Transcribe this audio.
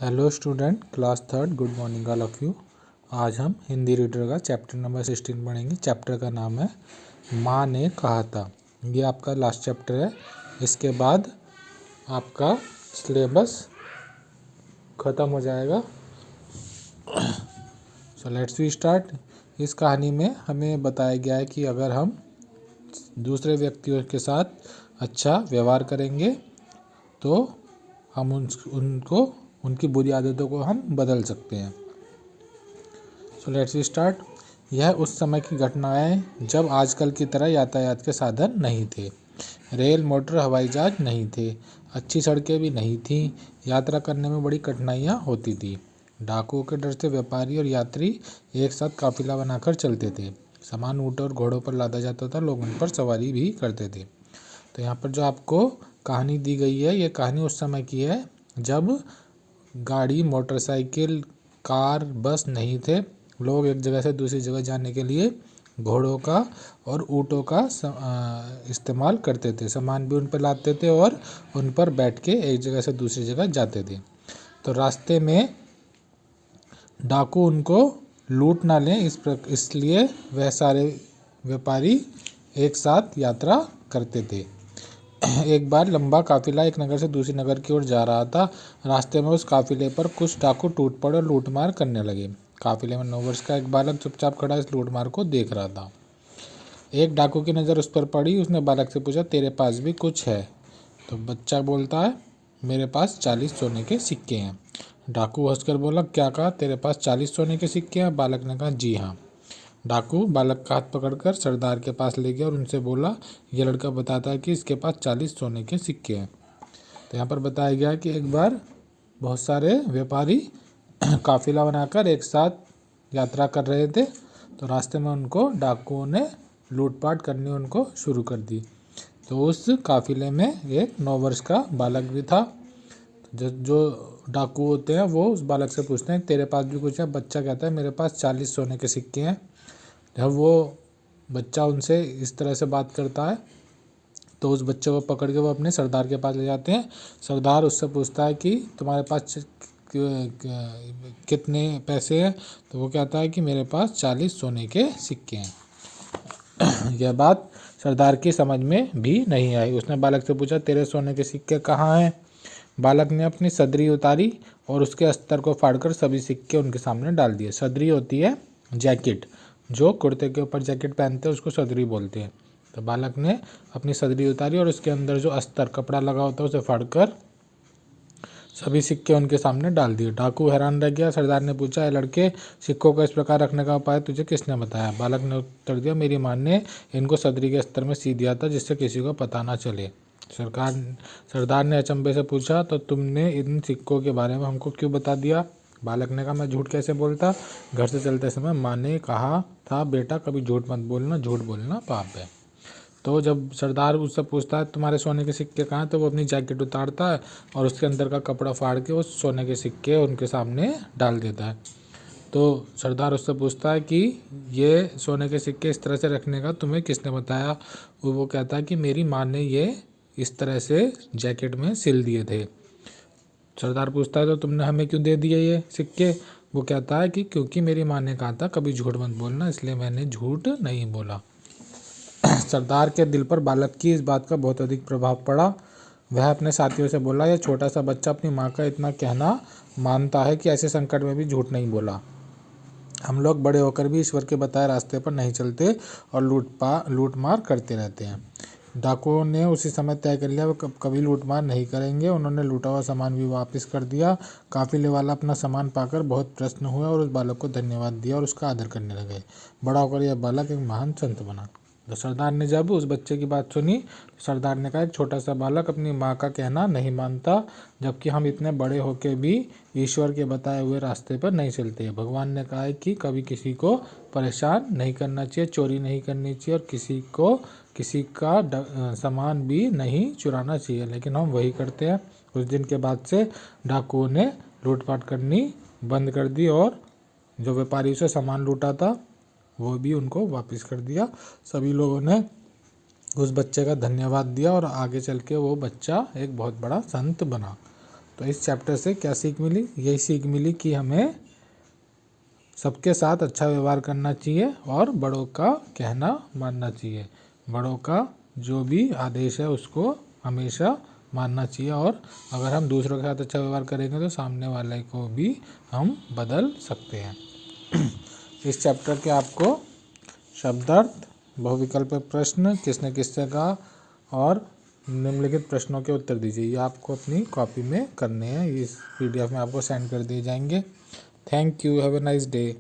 Hello student, class third, good morning all of you. आज हम Hindi reader का chapter number 16 पढ़ेंगे। चैप्टर का नाम है माँ ने कहा था। ये आपका लास्ट चैप्टर है। इसके बाद आपका सिलेबस ख़त्म हो जाएगा। So let's we start. इस कहानी में हमें बताया गया है कि अगर हम दूसरे व्यक्तियों के साथ अच्छा व्यवहार करेंगे तो हम उनको उनकी बुरी आदतों को हम बदल सकते हैं। So let's we start. यह उस समय की घटनाएं जब आजकल की तरह यातायात के साधन नहीं थे। रेल, मोटर, हवाई जहाज नहीं थे। अच्छी सड़कें भी नहीं थीं। यात्रा करने में बड़ी कठिनाइयाँ होती थी। डाकुओं के डर से व्यापारी और यात्री एक साथ काफिला बनाकर चलते थे। सामान ऊँटों और घोड़ों पर लादा जाता था। लोग उन पर सवारी भी करते थे। तो यहाँ पर जो आपको कहानी दी गई है, ये कहानी उस समय की है जब गाड़ी, मोटरसाइकिल, कार, बस नहीं थे। लोग एक जगह से दूसरी जगह जाने के लिए घोड़ों का और ऊँटों का इस्तेमाल करते थे। सामान भी उन पर लादते थे और उन पर बैठ के एक जगह से दूसरी जगह जाते थे। तो रास्ते में डाकू उनको लूट ना लें, इसलिए वह सारे व्यापारी एक साथ यात्रा करते थे। एक बार लंबा काफिला एक नगर से दूसरे नगर की ओर जा रहा था। रास्ते में उस काफिले पर कुछ डाकू टूट पड़े और लूटमार करने लगे। काफिले में 9 वर्ष का एक बालक चुपचाप खड़ा इस लूटमार को देख रहा था। एक डाकू की नज़र उस पर पड़ी। उसने बालक से पूछा, तेरे पास भी कुछ है? तो बच्चा बोलता है, मेरे पास 40 सोने के सिक्के हैं। डाकू हंसकर बोला, क्या कहा, तेरे पास 40 सोने के सिक्के हैं? बालक ने कहा, जी हाँ। डाकू बालक का हाथ पकड़कर सरदार के पास ले गया और उनसे बोला, यह लड़का बताता है कि इसके पास 40 सोने के सिक्के हैं। तो यहाँ पर बताया गया कि एक बार बहुत सारे व्यापारी काफिला बनाकर एक साथ यात्रा कर रहे थे। तो रास्ते में उनको डाकुओं ने लूटपाट करनी उनको शुरू कर दी। तो उस काफिले में एक 9 वर्ष का बालक भी था। जो डाकू होते हैं वो उस बालक से पूछते हैं, तेरे पास भी कुछ है? बच्चा कहता है, मेरे पास 40 सोने के सिक्के हैं। जब वो बच्चा उनसे इस तरह से बात करता है तो उस बच्चे को पकड़ के वो अपने सरदार के पास ले जाते हैं। सरदार उससे पूछता है कि तुम्हारे पास कितने पैसे हैं? तो वो कहता है कि मेरे पास 40 सोने के सिक्के हैं। यह बात सरदार की समझ में भी नहीं आई। उसने बालक से पूछा, तेरे सोने के सिक्के कहाँ हैं? बालक ने अपनी सदरी उतारी और उसके अस्तर को फाड़कर सभी सिक्के उनके सामने डाल दिए। सदरी होती है जैकेट, जो कुर्ते के ऊपर जैकेट पहनते हैं उसको सदरी बोलते हैं। तो बालक ने अपनी सदरी उतारी और उसके अंदर जो अस्तर कपड़ा लगा होता है उसे फाड़कर सभी सिक्के उनके सामने डाल दिए। डाकू हैरान रह गया। सरदार ने पूछा, लड़के, सिक्कों को इस प्रकार रखने का उपाय तुझे किसने बताया? बालक ने उत्तर दिया, मेरी माँ ने इनको सदरी के अस्तर में सी दिया था जिससे किसी को पता ना चले। सरदार ने अचंभे से पूछा, तो तुमने इन सिक्कों के बारे में हमको क्यों बता दिया? बालक ने कहा, मैं झूठ कैसे बोलता? घर से चलते समय माँ ने कहा था, बेटा कभी झूठ मत बोलना, झूठ बोलना पाप है। तो जब सरदार उससे पूछता है, तुम्हारे सोने के सिक्के कहाँ? तो वो अपनी जैकेट उतारता है और उसके अंदर का कपड़ा फाड़ के उस सोने के सिक्के उनके सामने डाल देता है। तो सरदार उससे पूछता है कि ये सोने के सिक्के इस तरह से रखने का तुम्हें किसने बताया? वो कहता है कि मेरी माँ ने ये इस तरह से जैकेट में सिल दिए थे। सरदार पूछता है, तो तुमने हमें क्यों दे दिए ये सिक्के? वो कहता है कि क्योंकि मेरी माँ ने कहा था कभी झूठ मत बोलना, इसलिए मैंने झूठ नहीं बोला। सरदार के दिल पर बालक की इस बात का बहुत अधिक प्रभाव पड़ा। वह अपने साथियों से बोला, यह छोटा सा बच्चा अपनी माँ का इतना कहना मानता है कि ऐसे संकट में भी झूठ नहीं बोला। हम लोग बड़े होकर भी ईश्वर के बताए रास्ते पर नहीं चलते और लूटमार करते रहते हैं। डाकुओं ने उसी समय तय कर लिया वो कभी लूटमार नहीं करेंगे। उन्होंने लूटा हुआ सामान भी वापस कर दिया। काफिले वाला अपना सामान पाकर बहुत प्रसन्न हुआ और उस बालक को धन्यवाद दिया और उसका आदर करने लगे। बड़ा होकर यह बालक एक महान संत बना। तो सरदार ने जब उस बच्चे की बात सुनी तो सरदार ने कहा, एक छोटा सा बालक अपनी माँ का कहना नहीं मानता, जबकि हम इतने बड़े होकर भी ईश्वर के बताए हुए रास्ते पर नहीं चलते। भगवान ने कहा है कि कभी किसी को परेशान नहीं करना चाहिए, चोरी नहीं करनी चाहिए और किसी का सामान भी नहीं चुराना चाहिए, लेकिन हम वही करते हैं। उस दिन के बाद से डाकुओं ने लूटपाट करनी बंद कर दी और जो व्यापारी से सामान लूटा था वो भी उनको वापस कर दिया। सभी लोगों ने उस बच्चे का धन्यवाद दिया और आगे चल के वो बच्चा एक बहुत बड़ा संत बना। तो इस चैप्टर से क्या सीख मिली? यही सीख मिली कि हमें सबके साथ अच्छा व्यवहार करना चाहिए और बड़ों का कहना मानना चाहिए। बड़ों का जो भी आदेश है उसको हमेशा मानना चाहिए, और अगर हम दूसरों के साथ अच्छा व्यवहार करेंगे तो सामने वाले को भी हम बदल सकते हैं। इस चैप्टर के आपको शब्दार्थ, बहुविकल्पीय प्रश्न, किसने किससे कहा और निम्नलिखित प्रश्नों के उत्तर दीजिए, ये आपको अपनी कॉपी में करने हैं। इस PDF में आपको सेंड कर दिए जाएंगे। Thank you, have a nice day.